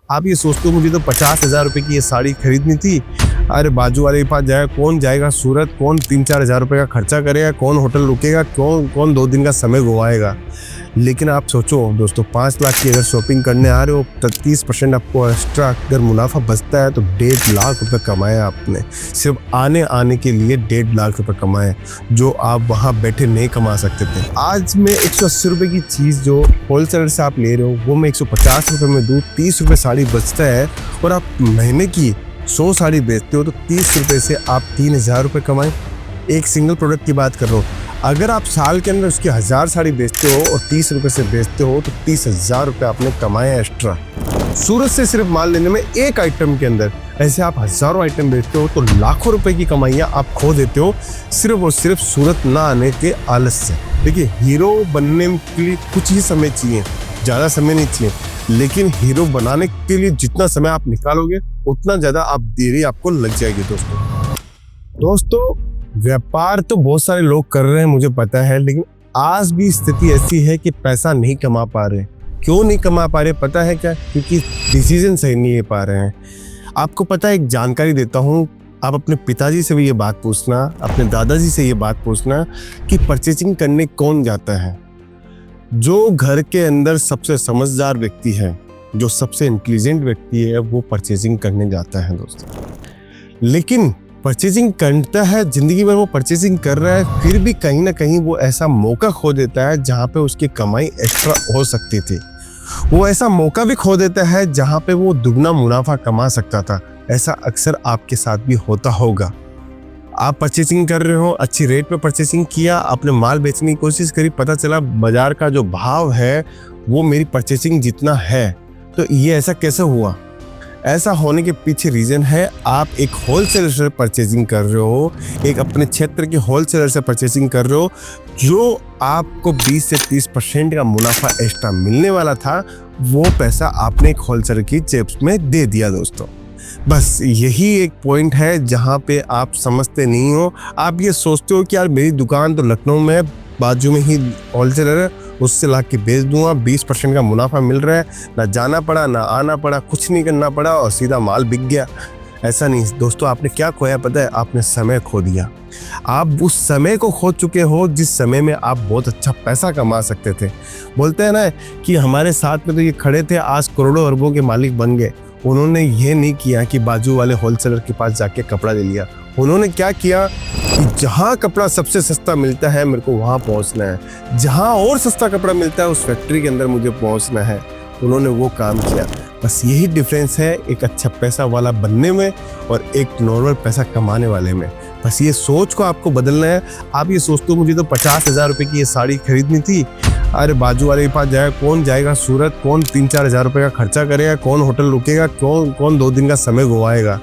आप ये सोचते हो मुझे तो 50,000 रुपये की ये साड़ी खरीदनी थी, अरे बाजू वाले के पास जाएगा, कौन जाएगा सूरत, कौन 3-4 हज़ार रुपये का खर्चा करेगा, कौन होटल रुकेगा, कौन 2 दिन का समय गवाएगा। लेकिन आप सोचो दोस्तों, 5 लाख की अगर शॉपिंग करने आ रहे हो तो 30% आपको एक्स्ट्रा अगर मुनाफा बचता है तो 1.5 लाख रुपये कमाया आपने। सिर्फ आने के लिए 1.5 लाख रुपये कमाए, जो आप वहाँ बैठे नहीं कमा सकते थे। आज मैं 180 रुपये की चीज़ जो होलसेलर से आप ले रहे हो वो मैं 150 रुपये में दूँ, 30 रुपये साड़ी बचता है, और आप महीने की 100 साड़ी बेचते हो तो 30 रुपये से आप 3,000 रुपये कमाएं। एक सिंगल प्रोडक्ट की बात कर रहा हूँ। अगर आप साल के अंदर उसकी 1000 साड़ी बेचते हो और 30 रुपये से बेचते हो तो 30,000 रुपये आपने कमाए एक्स्ट्रा। सूरत से सिर्फ माल लेने में एक आइटम के अंदर ऐसे आप हज़ारों आइटम बेचते हो तो लाखों रुपए की कमाइयाँ आप खो देते हो, सिर्फ और सिर्फ सूरत ना आने के आलस से। देखिए, हीरो बनने के लिए कुछ ही समय चाहिए, ज़्यादा समय नहीं चाहिए, लेकिन हीरो बनाने के लिए जितना समय आप निकालोगे उतना ज़्यादा आप देरी आपको लग जाएगी। दोस्तों व्यापार तो बहुत सारे लोग कर रहे हैं मुझे पता है, लेकिन आज भी स्थिति ऐसी है कि पैसा नहीं कमा पा रहे। क्यों नहीं कमा पा रहे पता है क्या? क्योंकि डिसीजन सही नहीं ले पा रहे हैं। आपको पता है, एक जानकारी देता हूँ, आप अपने पिताजी से भी ये बात पूछना, अपने दादाजी से ये बात पूछना कि परचेजिंग करने कौन जाता है। जो घर के अंदर सबसे समझदार व्यक्ति है, जो सबसे इंटेलिजेंट व्यक्ति है, वो परचेजिंग करने जाता है दोस्तों। लेकिन परचेजिंग करता है, जिंदगी भर वो परचेजिंग कर रहा है, फिर भी कहीं ना कहीं वो ऐसा मौका खो देता है जहाँ पे उसकी कमाई एक्स्ट्रा हो सकती थी। वो ऐसा मौका भी खो देता है जहाँ पे वो दुगना मुनाफा कमा सकता था। ऐसा अक्सर आपके साथ भी होता होगा। आप परचेसिंग कर रहे हो, अच्छी रेट पे परचेसिंग किया, आपने माल बेचने की कोशिश करी, पता चला बाजार का जो भाव है वो मेरी परचेसिंग जितना है। तो ये ऐसा कैसे हुआ? ऐसा होने के पीछे रीज़न है, आप एक होलसेलर से परचेजिंग कर रहे हो, एक अपने क्षेत्र के होलसेलर से परचेजिंग कर रहे हो, जो आपको 20 से 30% का मुनाफा एक्स्ट्रा मिलने वाला था, वो पैसा आपने एक होलसेलर की जेब में दे दिया दोस्तों। बस यही एक पॉइंट है जहाँ पे आप समझते नहीं हो। आप ये सोचते हो कि यार मेरी दुकान तो लखनऊ में, बाजू में ही होलसेलर है, उससे ला के बेच दूंगा, 20% का मुनाफा मिल रहा है, ना जाना पड़ा ना आना पड़ा, कुछ नहीं करना पड़ा और सीधा माल बिक गया। ऐसा नहीं दोस्तों, आपने क्या खोया पता है? आपने समय खो दिया। आप उस समय को खो चुके हो जिस समय में आप बहुत अच्छा पैसा कमा सकते थे। बोलते हैं ना कि हमारे साथ में तो ये खड़े थे, आज करोड़ों अरबों के मालिक बन गए। उन्होंने ये नहीं किया कि बाजू वाले होलसेलर के पास जाके कपड़ा ले लिया। उन्होंने क्या किया कि जहाँ कपड़ा सबसे सस्ता मिलता है मेरे को वहाँ पहुँचना है, जहाँ और सस्ता कपड़ा मिलता है उस फैक्ट्री के अंदर मुझे पहुँचना है। उन्होंने वो काम किया। बस यही डिफरेंस है एक अच्छा पैसा वाला बनने में और एक नॉर्मल पैसा कमाने वाले में। बस ये सोच को आपको बदलना है। आप ये सोचते हो मुझे तो 50,000 रुपये की ये साड़ी खरीदनी थी, अरे बाजू वाले के पास जाएगा, कौन जाएगा सूरत, कौन 3-4 हज़ार रुपये का खर्चा करेगा, कौन होटल रुकेगा, कौन 2 दिन का समय गवाएगा।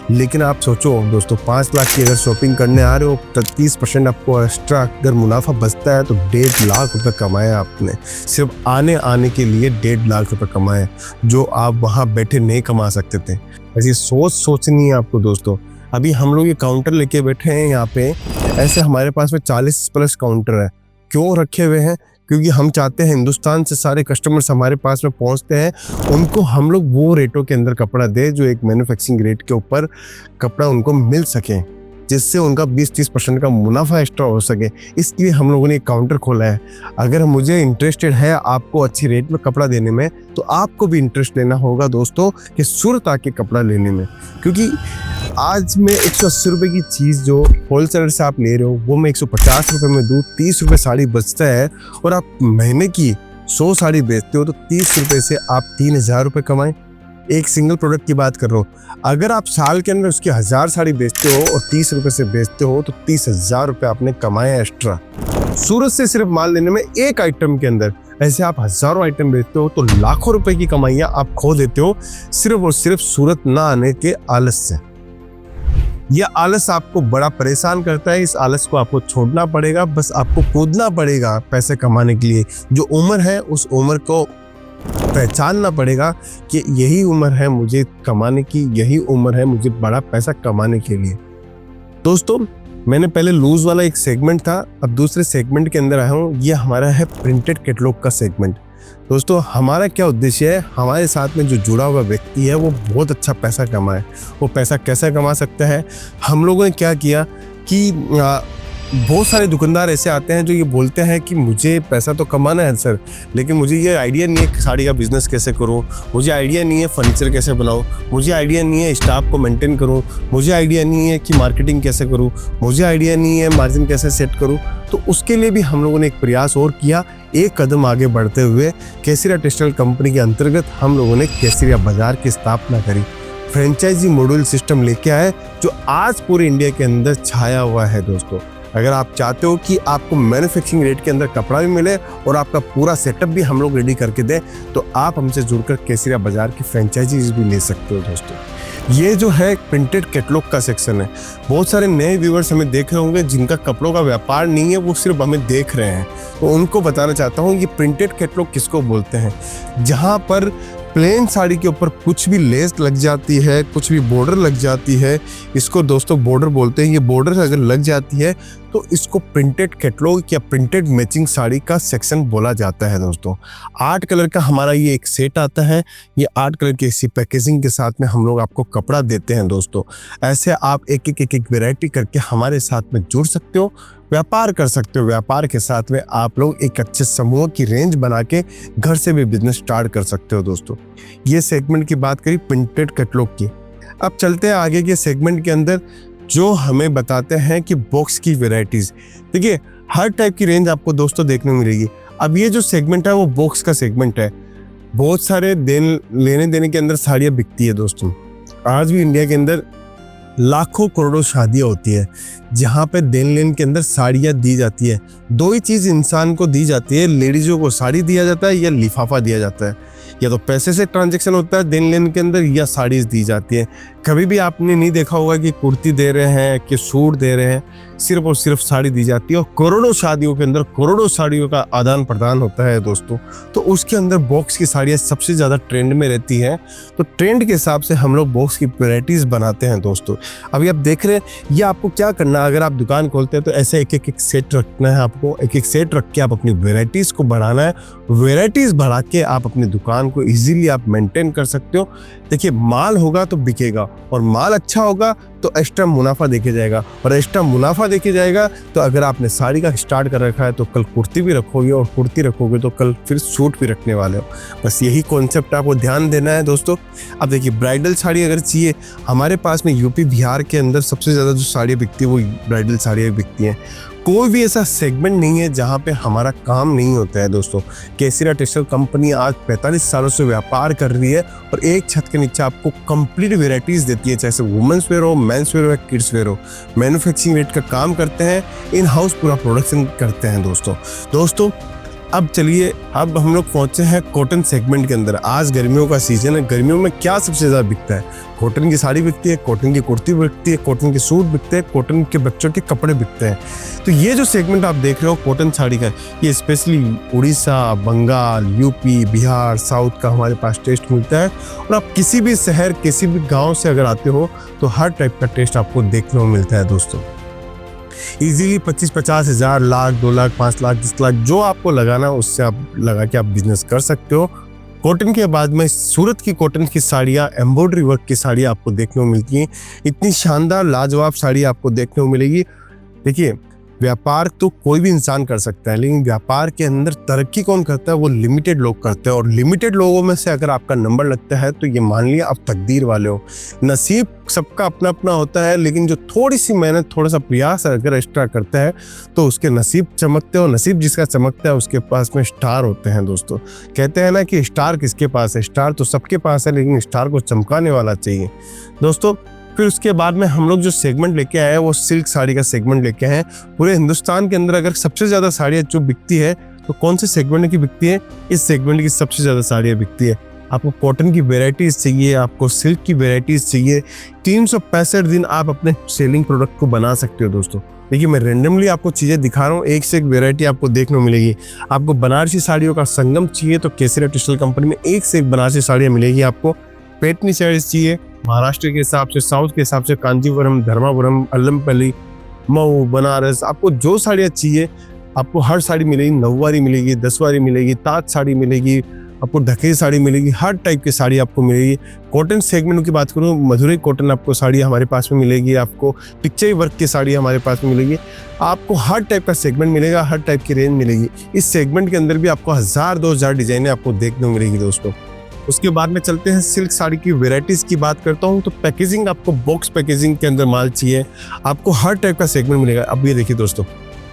लेकिन आप सोचो दोस्तों, 5 लाख की अगर शॉपिंग करने आ रहे हो तो 30% आपको एक्स्ट्रा अगर मुनाफा बचता है तो 1.5 लाख रुपये कमाए आपने। सिर्फ आने के लिए 1.5 लाख रुपये कमाए, जो आप वहाँ बैठे नहीं कमा सकते थे। ऐसी सोचनी है आपको दोस्तों। अभी हम लोग ये काउंटर लेके बैठे हैं यहाँ पे, ऐसे हमारे पास में 40+ काउंटर है। क्यों रखे हुए हैं? क्योंकि हम चाहते हैं हिंदुस्तान से सारे कस्टमर्स हमारे पास में पहुंचते हैं, उनको हम लोग वो रेटों के अंदर कपड़ा दे जो एक मैन्युफैक्चरिंग रेट के ऊपर कपड़ा उनको मिल सके, जिससे उनका 20-30% का मुनाफा एक्स्ट्रा हो सके। इसलिए हम लोगों ने एक काउंटर खोला है। अगर मुझे इंटरेस्टेड है आपको अच्छी रेट में कपड़ा देने में, तो आपको भी इंटरेस्ट लेना होगा दोस्तों कि सूरत आके कपड़ा लेने में। क्योंकि आज मैं 180 रुपये की चीज़ जो होलसेलर से आप ले रहे हो वो मैं 150 रुपये में दूँ, 30 रुपये साड़ी बचता है, और आप महीने की 100 साड़ी बेचते हो तो 30 रुपये से आप 3,000 रुपये कमाएं। एक सिंगल प्रोडक्ट की बात कर रहा हूँ। अगर आप साल के अंदर उसकी 1000 साड़ी बेचते हो और 30 रुपये से बेचते हो तो 30,000 रुपये आपने कमाए एक्स्ट्रा। सूरत से सिर्फ माल लेने में एक आइटम के अंदर ऐसे आप हज़ारों आइटम बेचते हो तो लाखों रुपए की कमाइयाँ आप खो देते हो, सिर्फ और सिर्फ सूरत ना आने के आलस से। यह आलस आपको बड़ा परेशान करता है। इस आलस को आपको छोड़ना पड़ेगा। बस आपको कूदना पड़ेगा पैसे कमाने के लिए। जो उम्र है उस उम्र को पहचानना पड़ेगा कि यही उम्र है मुझे कमाने की, यही उम्र है मुझे बड़ा पैसा कमाने के लिए। दोस्तों मैंने पहले लूज वाला एक सेगमेंट था, अब दूसरे सेगमेंट के अंदर आया हूँ। ये हमारा है प्रिंटेड कैटलॉग का सेगमेंट। दोस्तों हमारा क्या उद्देश्य है, हमारे साथ में जो जुड़ा हुआ व्यक्ति है वो बहुत अच्छा पैसा कमाए। वो पैसा कैसे कमा सकता है, हम लोगों ने क्या किया कि बहुत सारे दुकानदार ऐसे आते हैं जो ये बोलते हैं कि मुझे पैसा तो कमाना है सर, लेकिन मुझे ये आइडिया नहीं है कि साड़ी का बिज़नेस कैसे करूं, मुझे आइडिया नहीं है फर्नीचर कैसे बनाऊं, मुझे आइडिया नहीं है स्टाफ को मेंटेन करूं, मुझे आइडिया नहीं है कि मार्केटिंग कैसे करूं, मुझे आइडिया नहीं है मार्जिन कैसे सेट करूं। तो उसके लिए भी हम लोगों ने एक प्रयास और किया, एक कदम आगे बढ़ते हुए केसरिया टेक्सटाइल कंपनी के अंतर्गत हम लोगों ने केसरिया बाजार की स्थापना करी। फ्रेंचाइजी मॉड्यूल सिस्टम लेके आए जो आज पूरे इंडिया के अंदर छाया हुआ है। दोस्तों अगर आप चाहते हो कि आपको मैन्युफैक्चरिंग रेट के अंदर कपड़ा भी मिले और आपका पूरा सेटअप भी हम लोग रेडी करके दें, तो आप हमसे जुड़कर केसरिया बाजार की फ्रेंचाइजीज भी ले सकते हो। दोस्तों ये जो है प्रिंटेड कैटलॉग का सेक्शन है। बहुत सारे नए व्यूअर्स हमें देख रहे होंगे जिनका कपड़ों का व्यापार नहीं है, वो सिर्फ हमें देख रहे हैं, तो उनको बताना चाहता हूँ ये प्रिंटेड कैटलॉग किसको बोलते हैं। जहाँ पर प्लेन साड़ी के ऊपर कुछ भी लेस लग जाती है, कुछ भी बॉर्डर लग जाती है, इसको दोस्तों बॉर्डर बोलते हैं। ये बॉर्डर अगर लग जाती है तो इसको प्रिंटेड कैटलॉग या प्रिंटेड मैचिंग साड़ी का सेक्शन बोला जाता है। दोस्तों 8 कलर का हमारा ये एक सेट आता है। ये 8 कलर की इसी पैकेजिंग के साथ में हम लोग आपको कपड़ा देते हैं। दोस्तों ऐसे आप एक वैरायटी करके हमारे साथ में जुड़ सकते हो, व्यापार कर सकते हो। व्यापार के साथ में आप लोग एक अच्छे समूह की रेंज बना के घर से भी बिजनेस स्टार्ट कर सकते हो। दोस्तों ये सेगमेंट की बात करी प्रिंटेड कैटलॉग की। अब चलते हैं आगे के सेगमेंट के अंदर जो हमें बताते हैं कि बॉक्स की वैरायटीज। देखिए हर टाइप की रेंज आपको दोस्तों देखने मिलेगी। अब ये जो सेगमेंट है वो बॉक्स का सेगमेंट है। बहुत सारे लेने देने के अंदर साड़ियाँ बिकती है। दोस्तों आज भी इंडिया के अंदर लाखों करोड़ों शादियाँ होती है जहाँ पे देन लेन के अंदर साड़ियाँ दी जाती है। दो ही चीज़ इंसान को दी जाती है, लेडीज़ों को साड़ी दिया जाता है या लिफाफा दिया जाता है। या तो पैसे से ट्रांजैक्शन होता है देन लेन के अंदर, या साड़ीज दी जाती है। कभी भी आपने नहीं देखा होगा कि कुर्ती दे रहे हैं कि सूट दे रहे हैं, सिर्फ और सिर्फ साड़ी दी जाती है। और करोड़ों शादियों के अंदर करोड़ों साड़ियों का आदान प्रदान होता है। दोस्तों तो उसके अंदर बॉक्स की साड़ियाँ सबसे ज़्यादा ट्रेंड में रहती हैं। तो ट्रेंड के हिसाब से हम लोग बॉक्स की वैरायटीज़ बनाते हैं। दोस्तों अभी आप देख रहे हैं, ये आपको क्या करना है, अगर आप दुकान खोलते हैं तो ऐसे एक सेट रखना है। आपको एक सेट रख के आप अपनी वैरायटीज़ को बढ़ाना है। वैरायटीज़ बढ़ा के आप अपनी दुकान को इजीली आप मेंटेन कर सकते हो। देखिए माल होगा तो बिकेगा, और माल अच्छा होगा तो एक्स्ट्रा मुनाफा देके जाएगा, और एक्स्ट्रा मुनाफा देके जाएगा तो अगर आपने साड़ी का स्टार्ट कर रखा है तो कल कुर्ती भी रखोगे, और कुर्ती रखोगे तो कल फिर सूट भी रखने वाले हो। बस यही कॉन्सेप्ट आपको ध्यान देना है। दोस्तों अब देखिए ब्राइडल साड़ी अगर चाहिए, हमारे पास में यूपी बिहार के अंदर सबसे ज़्यादा जो साड़ियाँ बिकती है वो ब्राइडल साड़ियाँ बिकती हैं। कोई भी ऐसा सेगमेंट नहीं है जहाँ पे हमारा काम नहीं होता है। दोस्तों केसरिया टेक्सटाइल कंपनी आज 45 सालों से व्यापार कर रही है और एक छत के नीचे आपको कंप्लीट वैरायटीज़ देती है, चाहे वुमेंस वेयर हो, मेंस वेयर हो, किड्स वेयर हो। मैन्युफैक्चरिंग रेट का काम करते हैं, इन हाउस पूरा प्रोडक्शन करते हैं। दोस्तों अब चलिए, अब हम लोग पहुंचे हैं कॉटन सेगमेंट के अंदर। आज गर्मियों का सीजन है, गर्मियों में क्या सबसे ज़्यादा बिकता है? कॉटन की साड़ी बिकती है, कॉटन की कुर्ती बिकती है, कॉटन के सूट बिकते हैं, कॉटन के बच्चों के कपड़े बिकते हैं। तो ये जो सेगमेंट आप देख रहे हो कॉटन साड़ी का, ये specially Orissa, Bengal, UP, Bihar, south का हमारे पास टेस्ट मिलता है। और आप किसी भी शहर, किसी भी गाँव से अगर आते हो तो हर टाइप का टेस्ट आपको देखने को मिलता है। दोस्तों इजीली 25-50 हज़ार, लाख, 2 लाख, 5 लाख, 10 लाख जो आपको लगाना है उससे आप लगा के आप बिजनेस कर सकते हो। कॉटन के बाद में सूरत की कॉटन की साड़ियाँ, एम्ब्रॉयडरी वर्क की साड़ियाँ आपको देखने को मिलती हैं। इतनी शानदार लाजवाब साड़ी आपको देखने को मिलेगी। देखिए व्यापार तो कोई भी इंसान कर सकता है, लेकिन व्यापार के अंदर तरक्की कौन करता है? वो लिमिटेड लोग करते हैं। और लिमिटेड लोगों में से अगर आपका नंबर लगता है तो ये मान लिया आप तकदीर वाले हो। नसीब सबका अपना अपना होता है, लेकिन जो थोड़ी सी मेहनत, थोड़ा सा प्रयास अगर एक्स्ट्रा करता है तो उसके नसीब चमकते हो। नसीब जिसका चमकता है उसके पास में स्टार होते हैं। दोस्तों कहते हैं ना कि स्टार किसके पास है? स्टार तो सबके पास है, लेकिन स्टार को चमकाने वाला चाहिए। दोस्तों फिर उसके बाद में हम लोग जो सेगमेंट लेके आए हैं वो सिल्क साड़ी का सेगमेंट लेके आए हैं। पूरे हिंदुस्तान के अंदर अगर सबसे ज़्यादा साड़ियाँ जो बिकती है तो कौन से सेगमेंट की बिकती है? इस सेगमेंट की सबसे ज़्यादा साड़ियाँ बिकती है। आपको कॉटन की वेराइटीज़ चाहिए, आपको सिल्क की वेराइटीज़ चाहिए, 365 दिन आप अपने सेलिंग प्रोडक्ट को बना सकते हो। दोस्तों देखिए मैं रेंडमली आपको चीज़ें दिखा रहा हूँ, एक से एक वेराइटी आपको देखने को मिलेगी। आपको बनारसी साड़ियों का संगम चाहिए तो केसरिया टेक्सटाइल कंपनी में एक से एक बनारसी साड़ियाँ मिलेगी। आपको पैठनी साड़ीज़ चाहिए महाराष्ट्र के हिसाब से, साउथ के हिसाब से कांजीवरम, धर्मापुरम, अल्लमपल्ली, मऊ, बनारस, आपको जो साड़ियाँ चाहिए आपको हर साड़ी मिलेगी। 9 वारी मिलेगी, 10 वारी मिलेगी, ताज साड़ी मिलेगी, आपको ढकेई साड़ी मिलेगी, हर टाइप की साड़ी आपको मिलेगी। कॉटन सेगमेंट की बात करूँ, मधुरई कॉटन आपको साड़ी हमारे पास में मिलेगी, आपको पिक्चर वर्क की साड़ी हमारे पास में मिलेगी। आपको हर टाइप का सेगमेंट मिलेगा, हर टाइप की रेंज मिलेगी। इस सेगमेंट के अंदर भी आपको 1000-2000 डिजाइने आपको देखने को मिलेगी दोस्तों। उसके बाद में चलते हैं सिल्क साड़ी की वेराइटीज की बात करता हूँ तो पैकेजिंग आपको बॉक्स पैकेजिंग के अंदर माल चाहिए, आपको हर टाइप का सेगमेंट मिलेगा। अब ये देखिए दोस्तों,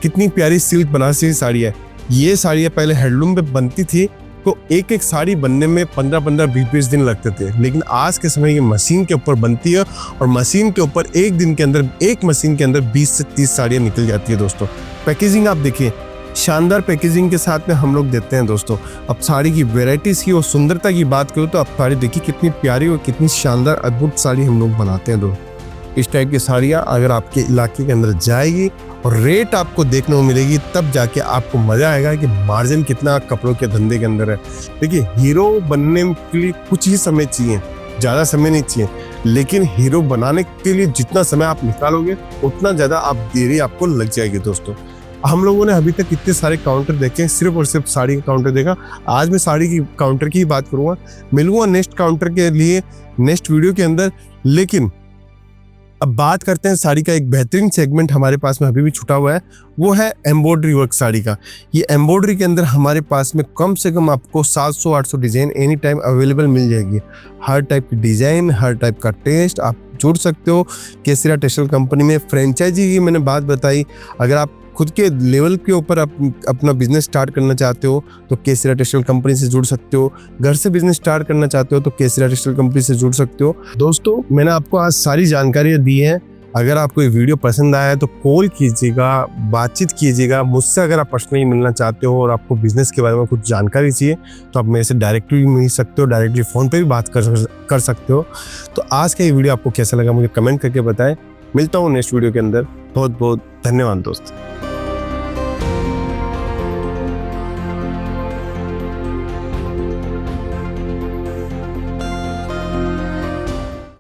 कितनी प्यारी सिल्क बनारसी साड़ी है। ये साड़ियाँ पहले हैंडलूम पे बनती थी तो एक एक साड़ी बनने में 15-15, 20-20 दिन लगते थे, लेकिन आज के समय ये मशीन के ऊपर बनती है और मशीन के ऊपर एक दिन के अंदर, एक मशीन के अंदर 20 से 30 साड़ियाँ निकल जाती है दोस्तों। पैकेजिंग आप देखिए, शानदार पैकेजिंग के साथ में हम लोग देते हैं दोस्तों। अब साड़ी की वेराइटीज़ की और सुंदरता की बात करूँ तो अब साड़ी देखिए कितनी प्यारी और कितनी शानदार अद्भुत साड़ी हम लोग बनाते हैं दोस्तों। इस टाइप की साड़ियाँ अगर आपके इलाके के अंदर जाएगी और रेट आपको देखने को मिलेगी, तब जाके आपको मजा आएगा कि मार्जिन कितना कपड़ों के धंधे के अंदर है। देखिए, हीरो बनने के लिए कुछ ही समय चाहिए, ज़्यादा समय नहीं चाहिए, लेकिन हीरो बनाने के लिए जितना समय आप निकालोगे उतना ज़्यादा आप देरी आपको लग जाएगी दोस्तों। हम लोगों ने अभी तक इतने सारे काउंटर देखे, सिर्फ और सिर्फ साड़ी का काउंटर देखा। आज मैं साड़ी की काउंटर की ही बात करूँगा, मिलूंगा नेक्स्ट काउंटर के लिए नेक्स्ट वीडियो के अंदर। लेकिन अब बात करते हैं साड़ी का एक बेहतरीन सेगमेंट हमारे पास में अभी भी छुटा हुआ है, वो है एम्ब्रॉयडरी वर्क साड़ी का। ये एम्ब्रॉयडरी के अंदर हमारे पास में कम से कम आपको 700-800 डिज़ाइन एनी टाइम अवेलेबल मिल जाएगी। हर टाइप की डिज़ाइन, हर टाइप का टेस्ट आप जुड़ सकते हो केसरिया टेक्सटाइल कंपनी में। फ्रेंचाइजी की मैंने बात बताई, अगर आप खुद के लेवल के ऊपर अपना बिजनेस स्टार्ट करना चाहते हो तो केसरिया टेक्सटाइल कंपनी से जुड़ सकते हो। घर से बिजनेस स्टार्ट करना चाहते हो तो केसरिया टेक्सटाइल कंपनी से जुड़ सकते हो। दोस्तों, मैंने आपको आज सारी जानकारियाँ दी हैं। अगर आपको ये वीडियो पसंद आया है तो कॉल कीजिएगा, बातचीत कीजिएगा मुझसे। अगर आप पर्सनली मिलना चाहते हो और आपको बिजनेस के बारे में कुछ जानकारी चाहिए तो आप मेरे से डायरेक्टली मिल सकते हो, डायरेक्टली फ़ोन पे भी बात कर सकते हो। तो आज का ये वीडियो आपको कैसा लगा मुझे कमेंट करके बताएं। मिलता हूँ नेक्स्ट वीडियो के अंदर। बहुत बहुत धन्यवाद दोस्त।